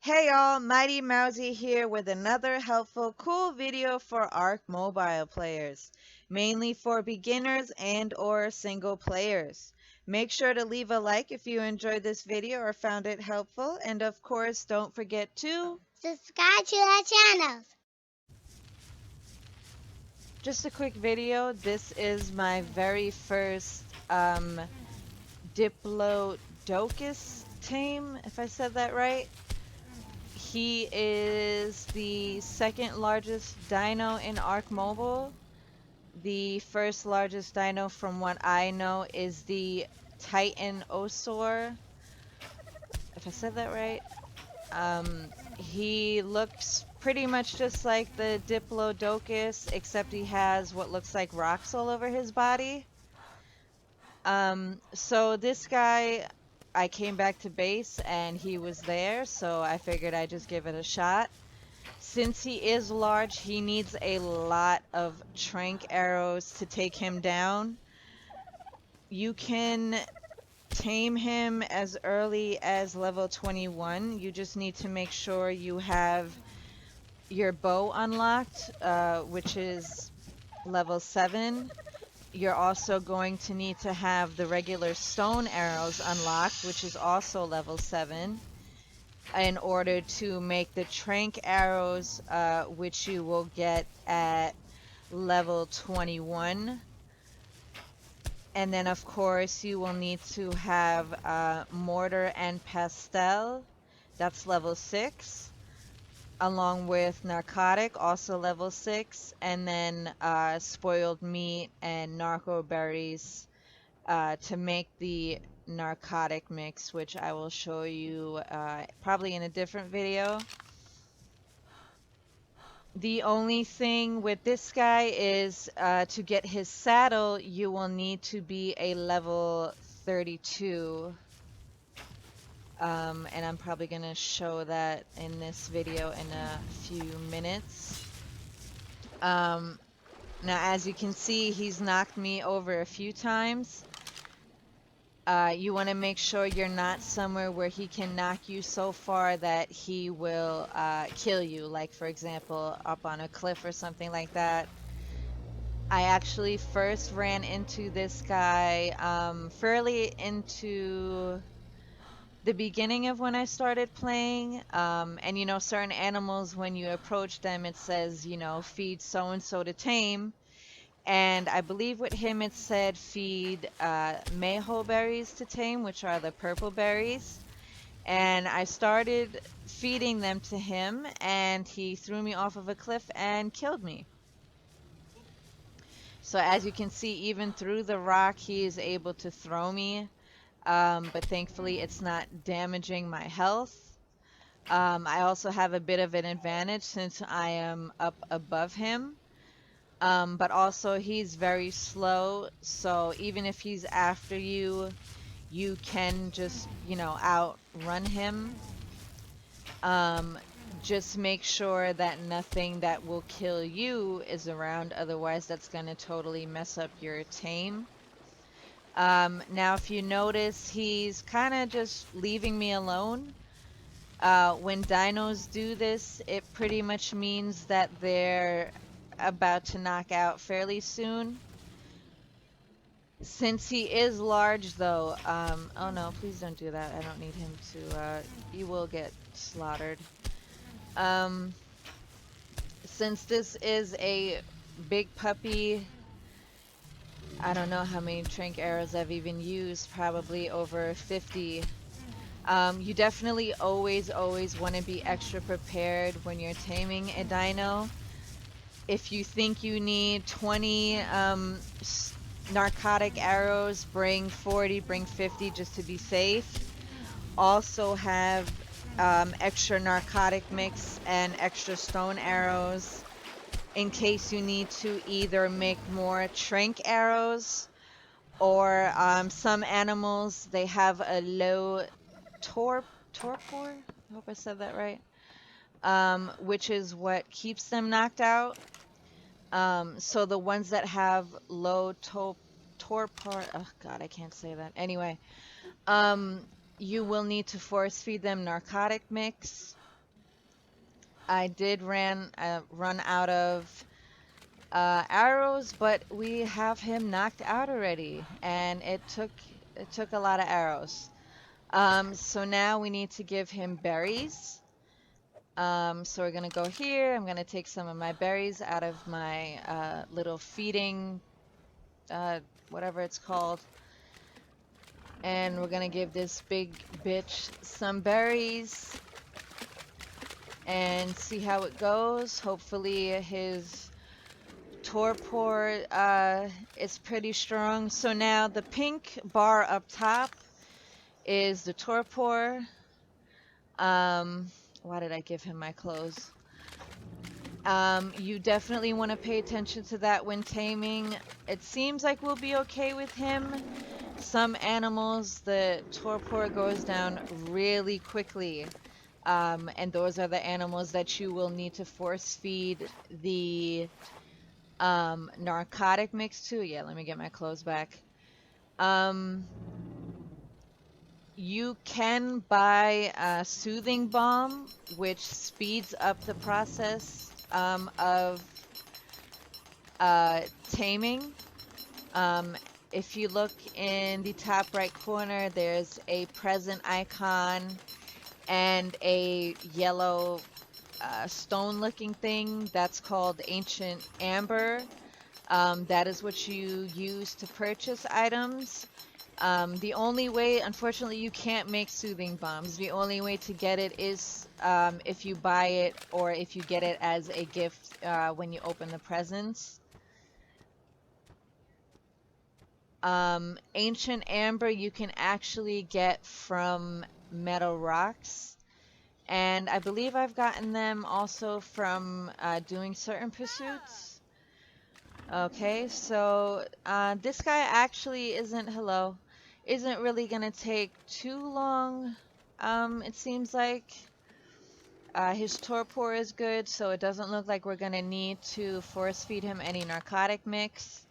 Hey y'all, Mighty Mousy here with another helpful, cool video for Arc mobile players, mainly for beginners and or single players. Make sure to leave a like if you enjoyed this video or found it helpful, and of course don't forget to Subscribe to our channel. just a quick video. This is my very first Diplodocus tame, if I said that right. He is the second largest dino in Ark Mobile. The first largest dino, from what I know, is the Titanosaur, if I said that right. He looks pretty much just like the Diplodocus, except he has what looks like rocks all over his body. So this guy, I came back to base and he was there, so I figured I'd just give it a shot. Since he is large, he needs a lot of trank arrows to take him down. You can tame him as early as level 21. You just need to make sure you have your bow unlocked, which is level 7. You're also going to need to have the regular stone arrows unlocked, which is also level 7, in order to make the trank arrows, which you will get at level 21. And then, of course, you will need to have mortar and pastel. That's level 6. Along with narcotic, also level 6. And then spoiled meat and narco berries to make the narcotic mix, which I will show you probably in a different video. The only thing with this guy is to get his saddle, you will need to be a level 32. And I'm probably going to show that in this video in a few minutes. Now, as you can see, he's knocked me over a few times. You want to make sure you're not somewhere where he can knock you so far that he will kill you. Like, for example, up on a cliff or something like that. I actually first ran into this guy fairly into the beginning of when I started playing. And you know, certain animals, when you approach them, it says, you know, feed so and so to tame. And I believe with him it said feed mayho berries to tame, which are the purple berries. And I started feeding them to him, and he threw me off of a cliff and killed me. So as you can see, even through the rock, he is able to throw me. But thankfully it's not damaging my health. I also have a bit of an advantage since I am up above him. But also he's very slow, so even if he's after you, you can just, you know, outrun him. Um, just make sure that nothing that will kill you is around, otherwise that's going to totally mess up your tame. Now if you notice, he's kind of just leaving me alone. When dinos do this, it pretty much means that they're about to knock out fairly soon. Since he is large though, oh no, please don't do that. I don't need him to, you will get slaughtered. Um, since this is a big puppy, I don't know how many trank arrows I've even used, probably over 50. You definitely always want to be extra prepared when you're taming a dino. If you think you need 20 narcotic arrows, bring 40, bring 50 just to be safe. Also have extra narcotic mix and extra stone arrows in case you need to either make more trank arrows, or some animals, they have a low torpor, I hope I said that right, which is what keeps them knocked out. So the ones that have low torpor, oh god, I can't say that. Anyway, you will need to force feed them narcotic mix. I did run out of arrows, but we have him knocked out already, and it took a lot of arrows. So now we need to give him berries. So we're gonna go here. I'm gonna take some of my berries out of my little feeding, uh, whatever it's called, and we're gonna give this big bitch some berries and see how it goes. Hopefully his torpor is pretty strong. So now the pink bar up top is the torpor. Um, why did I give him my clothes? You definitely want to pay attention to that when taming. It seems like we'll be okay with him. Some animals, the torpor goes down really quickly. And those are the animals that you will need to force feed the narcotic mix to. Yeah, let me get my clothes back. Um, you can buy a soothing balm, which speeds up the process of uh, taming. Um, if you look in the top right corner, there's a present icon and a yellow stone-looking thing that's called ancient amber. That is what you use to purchase items. The only way, unfortunately, you can't make soothing bombs. The only way to get it is if you buy it or if you get it as a gift when you open the presents. Ancient amber you can actually get from metal rocks. And I believe I've gotten them also from doing certain pursuits. Okay, so this guy actually isn't really gonna take too long. It seems like his torpor is good, so it doesn't look like we're gonna need to force feed him any narcotic mix.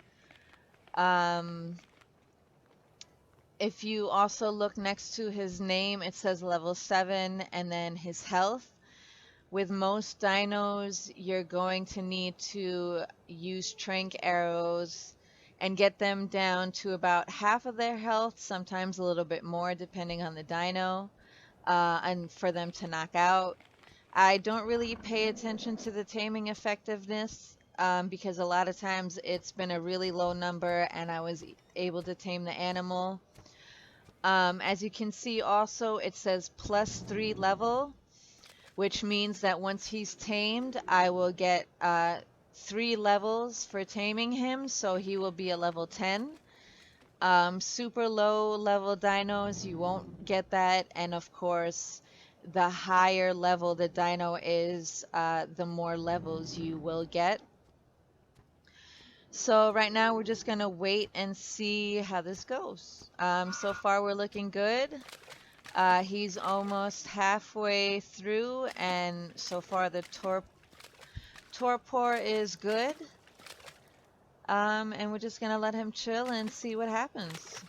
Um, if you also look next to his name, it says level 7 and then his health. With most dinos, you're going to need to use trank arrows and get them down to about half of their health, sometimes a little bit more depending on the dino, and for them to knock out. I don't really pay attention to the taming effectiveness because a lot of times it's been a really low number and I was able to tame the animal. As you can see also, it says +3 level, which means that once he's tamed, I will get 3 levels for taming him, so he will be a level 10. Super low level dinos, you won't get that, and of course, the higher level the dino is, the more levels you will get. So right now we're just gonna wait and see how this goes. So far we're looking good. He's almost halfway through, and so far the torpor is good. And we're just gonna let him chill and see what happens.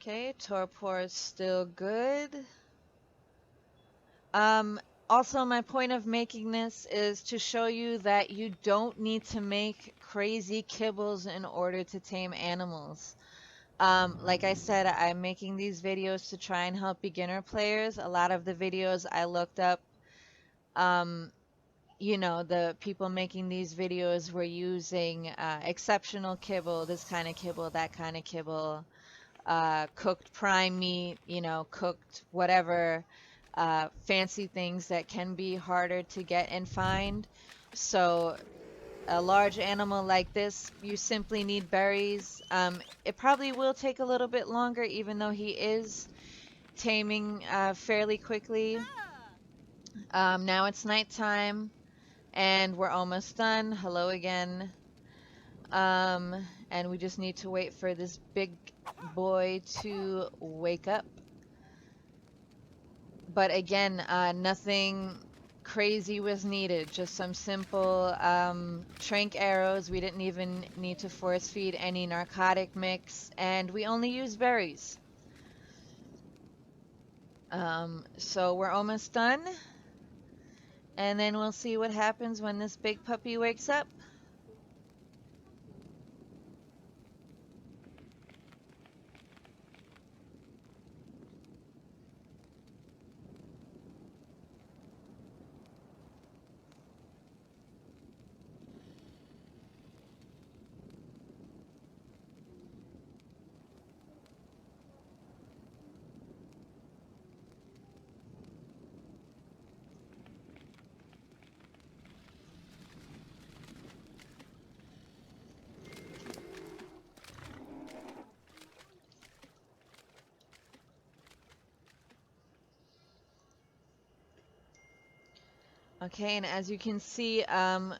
Okay, torpor is still good. Um, Also, my point of making this is to show you that you don't need to make crazy kibbles in order to tame animals. Like I said, I'm making these videos to try and help beginner players. A lot of the videos I looked up, um, the people making these videos were using exceptional kibble, this kind of kibble, that kind of kibble, cooked prime meat, cooked whatever, fancy things that can be harder to get and find. So a large animal like this, you simply need berries. It probably will take a little bit longer, even though he is taming fairly quickly. Now it's nighttime, and we're almost done. Hello again. And we just need to wait for this big boy to wake up. But again, nothing crazy was needed. Just some simple trank arrows. We didn't even need to force feed any narcotic mix, and we only use berries. So we're almost done, and then we'll see what happens when this big puppy wakes up. Okay, and as you can see,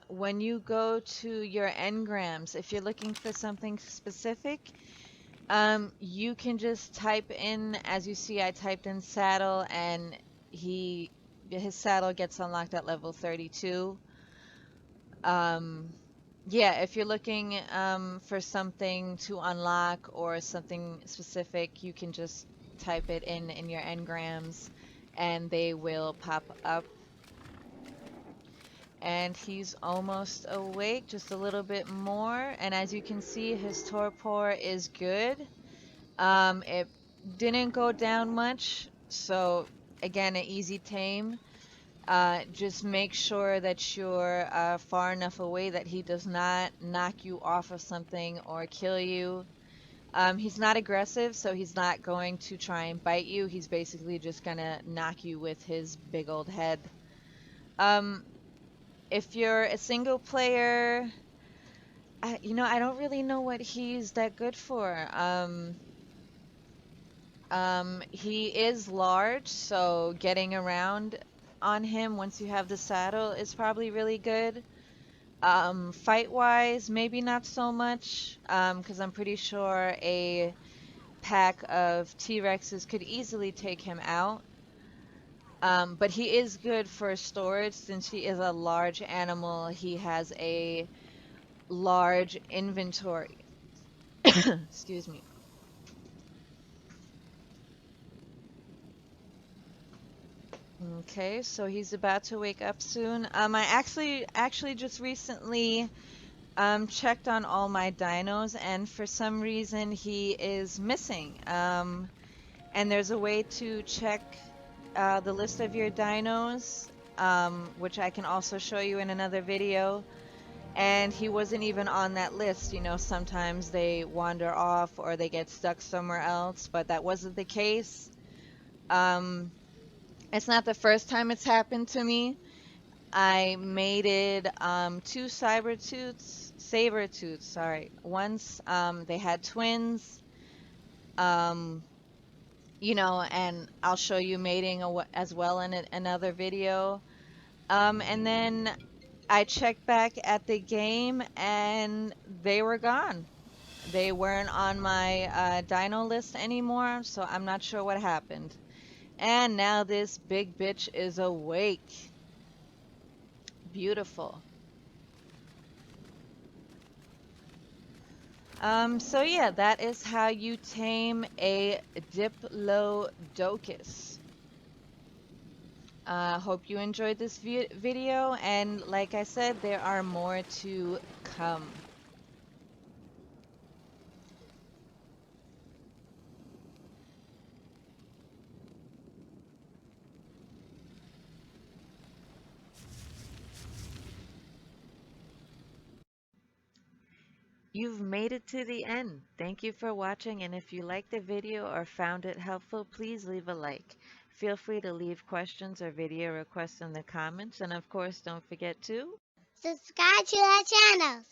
when you go to your engrams, if you're looking for something specific, you can just type in, as you see, I typed in saddle, and he his saddle gets unlocked at level 32. Um, yeah, if you're looking for something to unlock or something specific, you can just type it in your engrams, and they will pop up. And he's almost awake, just a little bit more. And as you can see, his torpor is good. It didn't go down much, so again, an easy tame. Just make sure that you're far enough away that he does not knock you off of something or kill you. He's not aggressive, so he's not going to try and bite you. He's basically just gonna knock you with his big old head. Um, if you're a single player, I don't really know what he's that good for. He is large, so getting around on him once you have the saddle is probably really good. Fight-wise, maybe not so much, because I'm pretty sure a pack of T-Rexes could easily take him out. But he is good for storage since he is a large animal. He has a large inventory. Excuse me. Okay, so he's about to wake up soon. I actually just recently checked on all my dinos, and for some reason he is missing. And there's a way to check the list of your dinos, which I can also show you in another video. And he wasn't even on that list. Sometimes they wander off or they get stuck somewhere else, but that wasn't the case. Um, it's not the first time it's happened to me. I mated two saber tooths, sorry. Once they had twins, um, and I'll show you mating as well in another video. And then I checked back at the game and they were gone. They weren't on my dino list anymore, so I'm not sure what happened. And now this big bitch is awake. Beautiful. So yeah, that is how you tame a Diplodocus. Hope you enjoyed this video, and like I said, there are more to come. You've made it to the end. Thank you for watching, and if you liked the video or found it helpful, please leave a like. Feel free to leave questions or video requests in the comments, and of course, don't forget to Subscribe to our channel.